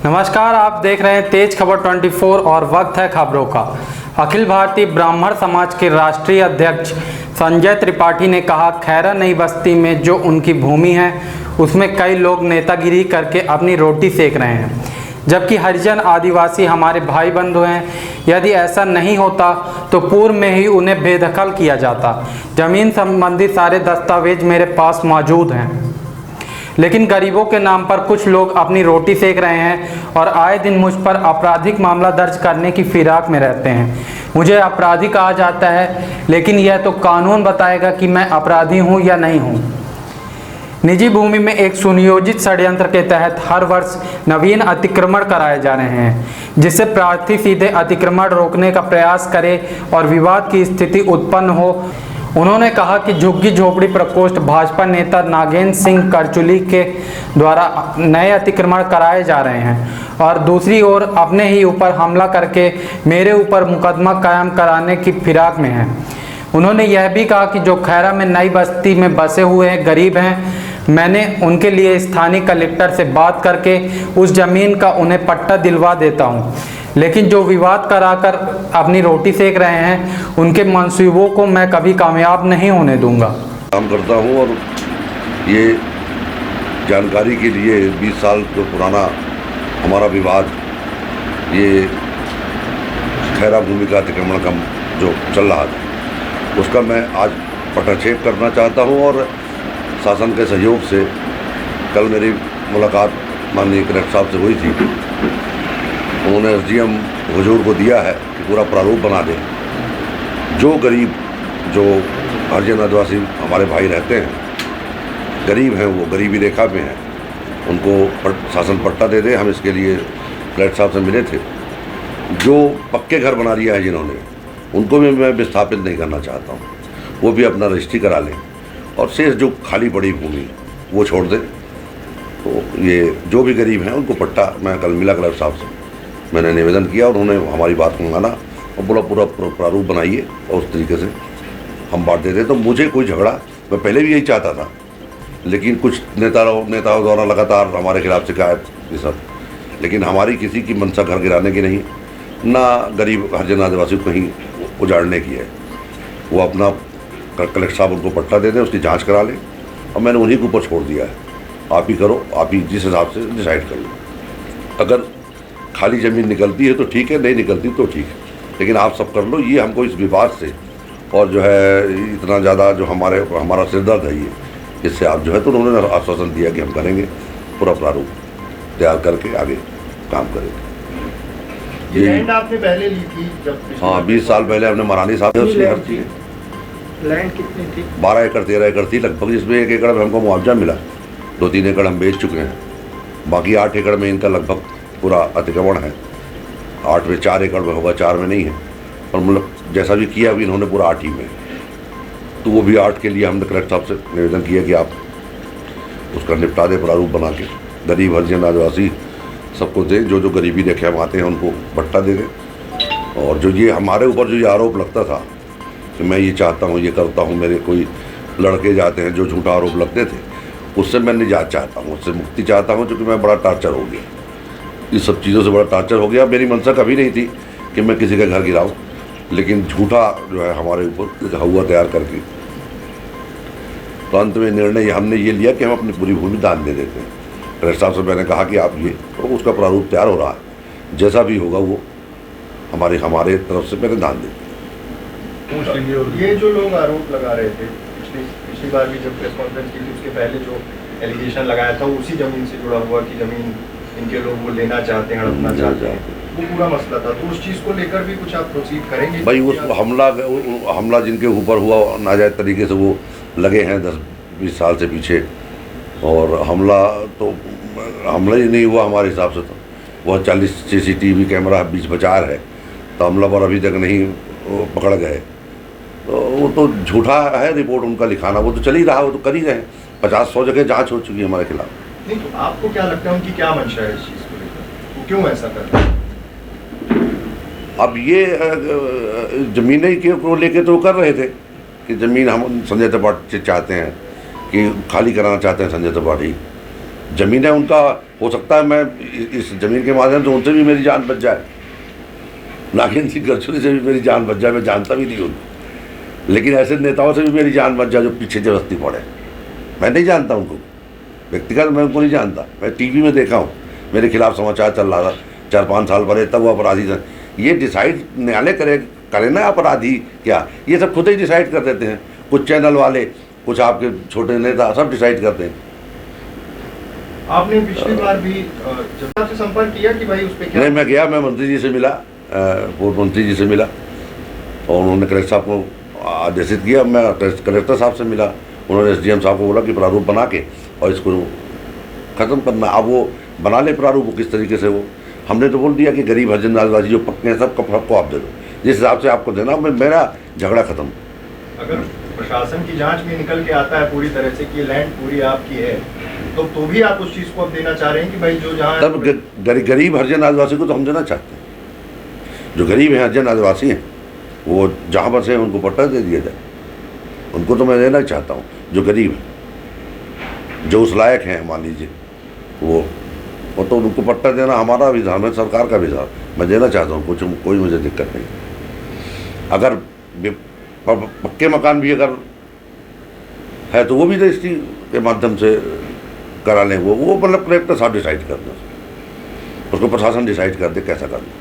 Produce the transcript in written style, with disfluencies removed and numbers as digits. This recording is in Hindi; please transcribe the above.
नमस्कार, आप देख रहे हैं तेज खबर 24 और वक्त है खबरों का। अखिल भारतीय ब्राह्मण समाज के राष्ट्रीय अध्यक्ष संजय त्रिपाठी ने कहा, खैरा नई बस्ती में जो उनकी भूमि है उसमें कई लोग नेतागिरी करके अपनी रोटी सेक रहे हैं, जबकि हरिजन आदिवासी हमारे भाई बंधु हैं। यदि ऐसा नहीं होता तो पूर्व में ही उन्हें बेदखल किया जाता। जमीन संबंधी सारे दस्तावेज मेरे पास मौजूद हैं, लेकिन गरीबों के नाम पर कुछ लोग अपनी रोटी सेक रहे हैं और आए दिन मुझ पर आपराधिक मामला दर्ज करने की फिराक में रहते हैं। मुझे अपराधी कहा जाता है, लेकिन यह तो कानून बताएगा कि मैं अपराधी हूं या नहीं हूं। निजी भूमि में एक सुनियोजित षड्यंत्र के तहत हर वर्ष नवीन अतिक्रमण कराए जा रहे हैं, जिससे प्रार्थी सीधे अतिक्रमण रोकने का प्रयास करे और विवाद की स्थिति उत्पन्न हो। उन्होंने कहा कि झुग्गी झोपड़ी प्रकोष्ठ भाजपा नेता नागेंद्र सिंह करचुली के द्वारा नए अतिक्रमण कराए जा रहे हैं और दूसरी ओर अपने ही ऊपर हमला करके मेरे ऊपर मुकदमा कायम कराने की फिराक में हैं। उन्होंने यह भी कहा कि जो खैरा में नई बस्ती में बसे हुए हैं, गरीब हैं, मैंने उनके लिए स्थानीय कलेक्टर से बात करके उस जमीन का उन्हें पट्टा दिलवा देता हूं, लेकिन जो विवाद कराकर अपनी रोटी सेक रहे हैं उनके मंसूबों को मैं कभी कामयाब नहीं होने दूंगा। काम करता हूं और ये जानकारी के लिए 20 साल जो पुराना हमारा विवाद, ये खैरा भूमि का अतिक्रमण का जो चल रहा था, उसका मैं आज पटाक्षेप करना चाहता हूं। और शासन के सहयोग से कल मेरी मुलाकात माननीय कलेक्टर साहब से हुई थी। उन्होंने एसडीएम हुजूर को दिया है कि पूरा प्रारूप बना दें। जो गरीब, जो हरिजन आदिवासी हमारे भाई रहते हैं, गरीब हैं, वो गरीबी रेखा पे हैं, उनको शासन पट्टा दे दे। हम इसके लिए कलेक्टर साहब से मिले थे। जो पक्के घर बना लिया है जिन्होंने, उनको भी मैं विस्थापित नहीं करना चाहता हूँ, वो भी अपना रजिस्ट्री करा लें और शेष जो खाली पड़ी भूमि वो छोड़ दें। तो ये जो भी गरीब हैं उनको पट्टा, मैं कल मिला कलेक्टर साहब से, मैंने निवेदन किया, उन्होंने हमारी बात को माना और बोला पूरा प्रारूप बनाइए और उस तरीके से हम बांट देते। तो मुझे कोई झगड़ा, मैं पहले भी यही चाहता था, लेकिन कुछ नेताओं द्वारा लगातार हमारे खिलाफ शिकायत ये सब, लेकिन हमारी किसी की मंशा घर गिराने की नहीं, ना गरीब हरिजन आदिवासी को कहीं उजाड़ने की है। वो अपना कलेक्टर साहब उनको पट्टा दे दें, उसकी जाँच करा लें और मैंने उन्हीं के ऊपर छोड़ दिया है। आप ही करो, आप ही जिस हिसाब से डिसाइड कर लो। अगर खाली ज़मीन निकलती है तो ठीक है, नहीं निकलती तो ठीक है, लेकिन आप सब कर लो। ये हमको इस विवाद से और जो है इतना ज़्यादा जो हमारा सिरदर्द है ये, इससे आप जो है, तो उन्होंने आश्वासन दिया कि हम करेंगे, पूरा प्रारूप तैयार करके आगे काम करेंगे। ये लैंड आपने पहले ली थी जब? हाँ, 20 साल पहले हमने मरानी साहब ने उसकी हर थी। लैंड कितनी थी? 12 एकड़ 13 एकड़ थी लगभग, जिसमें 1 एकड़ में हमको मुआवजा मिला, 2-3 एकड़ हम बेच चुके हैं। बाकी 8 एकड़ में इनका लगभग पूरा अतिक्रमण है। 8 में 4 एकड़ में होगा, 4 में नहीं है। और मतलब जैसा भी किया अभी इन्होंने पूरा 8 ही में, तो वो भी 8 के लिए हमने कलेक्टर साहब से निवेदन किया कि आप उसका निपटा दें, प्रारूप बना के गरीब हरिजन आदिवासी सबको दें। जो गरीबी रेखा में आते हैं उनको पट्टा दे दें। और जो ये हमारे ऊपर जो ये आरोप लगता था कि मैं ये चाहता हूँ, ये करता हूँ, मेरे कोई लड़के जाते हैं, जो झूठा आरोप लगते थे, उससे मैं निजात चाहता हूँ, उससे मुक्ति चाहता हूँ, क्योंकि मैं बड़ा टार्चर हो गया, इस सब चीज़ों से बड़ा टार्चर हो गया। मेरी मंशा कभी नहीं थी कि मैं किसी का घर गिराऊँ, लेकिन झूठा जो है हमारे ऊपर हुआ तैयार करके, तो अंत में निर्णय हमने ये लिया कि हम अपनी पूरी भूमि दान दे देते हैं। कलेक्टर साहब से मैंने कहा कि आप ये, तो उसका प्रारूप तैयार हो रहा है, जैसा भी होगा वो हमारे तरफ से मैंने दान दे। ये जो लोग आरोप लगा रहे थे, पिछली बार भी जब प्रेस कॉन्फ्रेंस की थी, उसके पहले जो एलिगेशन लगाया था उसी ज़मीन से जुड़ा हुआ कि ज़मीन इनके लोग वो लेना चाहते हैं, हड़पना चाहते हैं, वो पूरा मसला था। तो उस चीज़ को लेकर भी कुछ आप प्रोसीड करेंगे? भाई उस हमला जिनके ऊपर हुआ नाजायज़ तरीके से, वो लगे हैं 10-20 साल से पीछे, और हमला ही नहीं हुआ हमारे हिसाब से। तो वह 40 CCTV कैमरा बीच बाजार है, तो हमला पर अभी तक नहीं पकड़ गए। तो वो तो झूठा है रिपोर्ट उनका लिखाना, वो तो चल ही रहा, वो तो कर ही रहे हैं। 50-100 जगह जांच हो चुकी है हमारे खिलाफ। नहीं, तो आपको क्या लगता है उनकी क्या मंशा है इस चीज़ को लेकर, वो क्यों ऐसा करते हैं? अब ये ज़मीनें को लेके तो कर रहे थे कि ज़मीन हम संजय त्रिपाठी चाहते हैं कि खाली कराना चाहते हैं संजय त्रिपाठी, ज़मीन है उनका, हो सकता है मैं इस ज़मीन के माध्यम से उनसे भी मेरी जान बच जाए, नागिन सिंह गडकरी से भी मेरी जान बच जाए, मैं जानता भी नहीं उनको, लेकिन ऐसे नेताओं से भी मेरी जान बच जाए जो पीछे जबरदस्ती पड़े। मैं नहीं जानता उनको व्यक्तिगत, मैं उनको नहीं जानता, मैं टीवी में देखा हूँ, मेरे खिलाफ समाचार चल रहा था 4-5 साल पहले, तब वो अपराधी था। ये डिसाइड न्यायालय करे ना अपराधी क्या, ये सब खुद ही डिसाइड कर देते हैं, कुछ चैनल वाले, कुछ आपके छोटे नेता, सब डिसाइड करते हैं। आपने पिछली बार भी जनता से संपर्क किया कि भाई उस पर क्या? नहीं, मैं गया, मैं मंत्री जी से मिला, पूर्व मंत्री जी से मिला, और उन्होंने कलेक्टर साहब को आदेशित किया। मैं कलेक्टर साहब से मिला, उन्होंने SDM साहब को बोला कि प्रारूप बना के और इसको ख़त्म करना। अब वो बना ले प्रारूप किस तरीके से, वो हमने तो बोल दिया कि गरीब हरिजन आदिवासी जो पक्के हैं सबको आप दे दो, जिस हिसाब से आपको देना, मेरा झगड़ा ख़त्म। अगर प्रशासन की जांच में निकल के आता है पूरी तरह से कि लैंड पूरी आपकी है, तो भी आप उस चीज़ को अब देना चाह रहे हैं कि भाई जो जहाँ तब गरीब हरिजन आदिवासी को तो हम देना चाहते हैं, जो गरीब हैं हरिजन आदिवासी हैं, वो जहाँ पर से उनको पट्टा दे दिया जाए, उनको तो मैं देना चाहता हूँ। जो गरीब हैं, जो उस लायक हैं, मान लीजिए वो तो उनको पट्टा देना हमारा विधान है, सरकार का विधान, मैं देना चाहता हूँ, कोई मुझे दिक्कत नहीं। अगर पक्के मकान भी अगर है तो वो भी रजिस्ट्री के माध्यम से करा लें, वो मतलब कलेक्टर साहब डिसाइड कर दें, उसको प्रशासन डिसाइड कर दे कैसा करना।